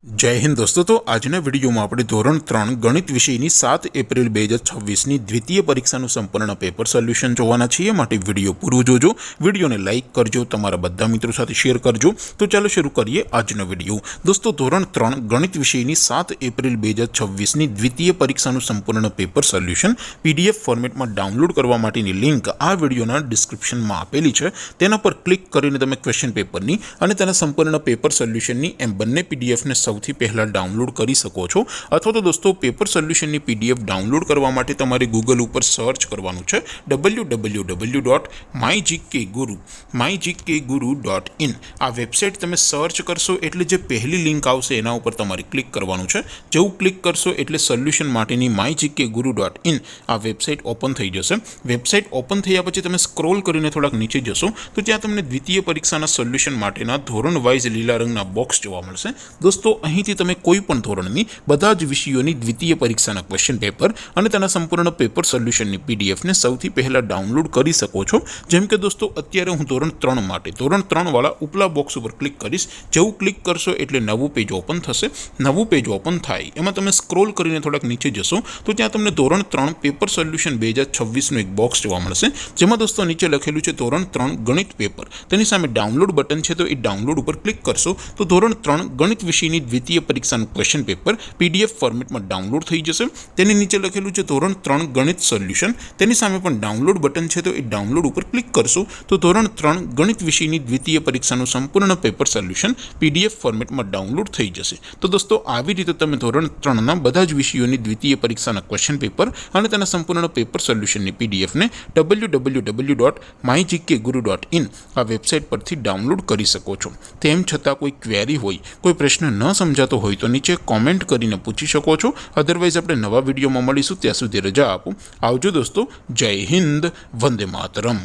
जय हिंद दोस्तों। तो आजना विडियो में આપણે ધોરણ 3 ગણિત વિષયની 7 એપ્રિલ 2026 ની દ્વિતીય પરીક્ષાનું સંપૂર્ણ પેપર સોલ્યુશન જોવાના છીએ। માટે વિડિયો પૂરો જોજો, વિડિયોને લાઈક કરજો, તમારા બધા મિત્રો સાથે શેર કરજો। તો ચાલો શરૂ કરીએ આજનો વિડિયો। દોસ્તો ધોરણ 3 ગણિત વિષયની 7 એપ્રિલ 2026 ની દ્વિતીય પરીક્ષાનું સંપૂર્ણ પેપર સોલ્યુશન પીડીએફ ફોર્મેટમાં ડાઉનલોડ કરવા માટેની લિંક આ વિડિયોના ડિસ્ક્રિપ્શનમાં આપેલી છે। તેના પર ક્લિક કરીને તમે ક્વેશ્ચન પેપરની અને તેના સંપૂર્ણ પેપર સોલ્યુશનની એમ બંને પીડીએફને સૌથી પહેલા ડાઉનલોડ કરી શકો છો। અથવા તો દોસ્તો પેપર સોલ્યુશનની પીડીએફ ડાઉનલોડ કરવા માટે તમારે ગૂગલ ઉપર સર્ચ કરવાનું છે www.mygkguru.in। આ વેબસાઇટ તમે સર્ચ કરશો એટલે જે પહેલી લિંક આવશે એના ઉપર તમારે ક્લિક કરવાનું છે। જેવું ક્લિક કરશો એટલે સોલ્યુશન માટેની mygkguru.in આ વેબસાઇટ ઓપન થઈ જશે। વેબસાઇટ ઓપન થયા પછી તમે સ્ક્રોલ કરીને થોડાક નીચે જશો તો ત્યાં તમને દ્વિતીય પરીક્ષાના સોલ્યુશન માટેના ધોરણ વાઇઝ લીલા રંગના બોક્સ જોવા મળશે। દોસ્તો અહીંથી તમે કોઈ પણ ધોરણની બધા જ વિષયોની દ્વિતીય પરીક્ષાના ક્વેશ્ચન પેપર અને તેના સંપૂર્ણ પેપર સોલ્યુશનની પીડીએફને સૌથી પહેલા ડાઉનલોડ કરી શકો છો। જેમ કે દોસ્તો અત્યારે હું ધોરણ 3 માટે ધોરણ 3 વાળા ઉપલા બોક્સ ઉપર ક્લિક કરીશ। જેવું ક્લિક કરશો એટલે નવું પેજ ઓપન થશે। નવું પેજ ઓપન થાય એમાં તમે સ્ક્રોલ કરીને થોડાક નીચે જશો તો ત્યાં તમને ધોરણ 3 પેપર સોલ્યુશન 2026નું એક બોક્સ જોવા મળશે। જેમાં દોસ્તો નીચે લખેલું છે ધોરણ 3 ગણિત પેપર। તેની સામે ડાઉનલોડ બટન છે તો એ ડાઉનલોડ ઉપર ક્લિક કરશો તો ધોરણ 3 ગણિત વિષયની દ્વિતીય પરીક્ષાનું ક્વેશ્ચન પેપર પીડીએફ ફોર્મેટમાં ડાઉનલોડ થઈ જશે। તેની નીચે લખેલું છે ધોરણ 3 ગણિત સોલ્યુશન। તેની સામે પણ ડાઉનલોડ બટન છે તો એ ડાઉનલોડ ઉપર ક્લિક કરશો તો ધોરણ 3 ગણિત વિષયની દ્વિતીય પરીક્ષાનું સંપૂર્ણ પેપર સોલ્યુશન પીડીએફ ફોર્મેટમાં ડાઉનલોડ થઈ જશે। તો દોસ્તો આવી રીતે તમે ધોરણ 3ના બધા જ વિષયોની દ્વિતીય પરીક્ષાના ક્વેશ્ચન પેપર અને તેના સંપૂર્ણ પેપર સોલ્યુશનની પીડીએફને www.mygkguru.in આ વેબસાઇટ પરથી ડાઉનલોડ કરી શકો છો। તેમ છતાં કોઈ ક્વેરી હોય, કોઈ પ્રશ્ન ન સમજાતો હોય તો નીચે કોમેન્ટ કરીને પૂછી શકો છો। અધરવાઇઝ આપણે નવા વિડીયોમાં મળીશું, ત્યાં સુધી રજા આપો। આવજો દોસ્તો। જય હિન્દ, વંદે માતરમ।